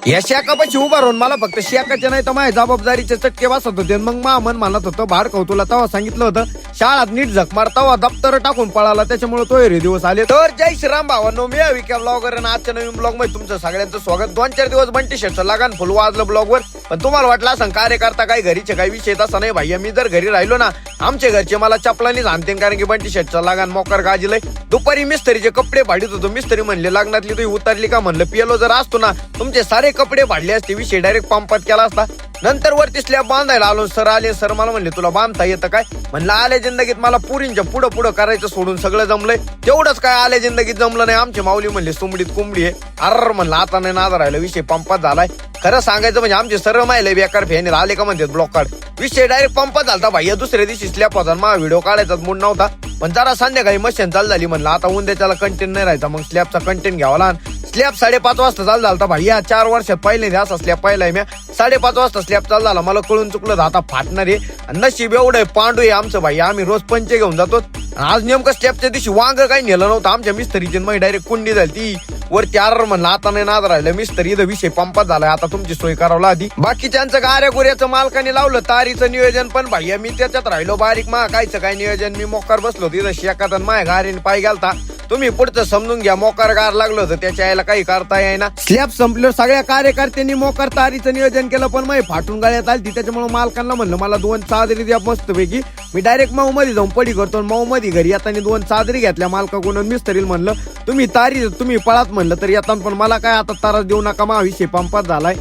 या शाखापाशी उभा राहून मला फक्त शाखाचे नाही तर माझ्या जबाबदारीचे चटके बसत होते. मग मन म्हणत होतं भाड तुला तेव्हा सांगितलं होतं शाळात नीट झक मार, तेव्हा दप्तर टाकून पळाला. त्याच्यामुळे तो रे दिवस आले. तर जय श्रीराम भावांनो, मी विक्या ब्लॉगर आणि आजच्या नवीन ब्लॉग मध्ये तुमचं सगळ्यांचं स्वागत. 2-4 दिवस बंटी शर्टचं लगान फुल वाजलं ब्लॉगवर, पण तुम्हाला वाटलं असं कार्यकर्ता काही घरीचे काही विषय तसा नाही भाई. मी जर घरी राहिलो ना, आमच्या घरचे मला चपलानी आणते, कारण की बंटी शर्टचं लगान मोकर गाजीलय. दुपारी मिस्त्रीचे कपडे भाडीत होतो. मिस्त्री म्हणले लग्नातली तुम्ही उतरली का? म्हणलं पिलो जर असतो ना तुमचे सारे कपडे भाडले असते. विषय डायरेक्ट पंपात केला असता. नंतर वरती स्लॅब बांधायला आलो. सर आले. सर मला म्हणले तुला बांधता येतं काय? म्हणलं आल्या जिंदगीत मला पुरींच्या पुढं पुढं करायचं सोडून सगळं जमलंय. तेवढंच काय आल्या जिंदगीत जमलं नाही. आमची माऊली म्हणले सुमडीत कुंबडी आहे. अर म्हणलं आता नाही नादा राहिलं. विषय पंपात झालाय. खरं सांगायचं म्हणजे आमचे सर्व माहिले बेकार फॅन आले का म्हणतात ब्लॉक कार्ड. विषय डायरेक्ट पंपात झालता भाई. दुसऱ्या दिवशी स्लॅब होता. माझा व्हिडिओ काढायचा मूड नव्हता, पण जरा संध्याकाळी मशीन चालू झाली. म्हणलं आता उद्याच्याला कंटेंट नाही राहायचा, मग स्लॅबचा कंटेंट घ्यावा लहान. स्लॅब 5:30 वाजता चालू झालता भाई. या 4 वर्षात पहिले असा स्लॅब पाहिलाय मी. 5:30 वाजता स्लॅब चालू झाला. मला कळून चुकलं आता फाटणार आहे. नशीब एवढं पांडू आहे आमचं भाई. आम्ही रोज पंचे घेऊन जातो. आज नेमकं स्लॅबच्या दिवशी वांग काही नेलं नव्हतं आमच्या मिस्त्रीची. मग डायरेक्ट कुंडी झाली ती वरती. म्हणलं आता नाही नाद राहिलं. मिस्त्री इथं विषय पंपात झालाय. आता तुमची सोय करावं आधी. बाकीच्यांचं गाऱ्या गुऱ्याचं मालकाने लावलं तारीचं नियोजन, पण भाई मी त्याच्यात राहिलो बारीक. कायचं काय नियोजन. मी मोकार बसलो तिथं शेकात आणि माझ्या गारीने पाय गेलता. तुम्ही पुढचं समजून घ्या. मोकार गार लागलं होतं त्याच्या यायला काही करता येईना. स्लॅब संपल्यावर सगळ्या कार्यकर्त्यांनी मोकार तारीचं नियोजन केलं, पण मग फाटून गाळ्यात आली. त्याच्यामुळे मालकांना म्हणलं मला 2 चादरी द्या मस्तपैकी. मी डायरेक्ट मऊ मध्ये जाऊन पडी करतो. मऊ मध्ये घरी येताना 2 चादरी घेतल्या मालकाकडून. मिस्त्रीला म्हणलं तुम्ही तारी तुम्ही पळात म्हणलं तर येतात, पण मला काय आता तारा देऊ नका. विषय पंपात झालाय.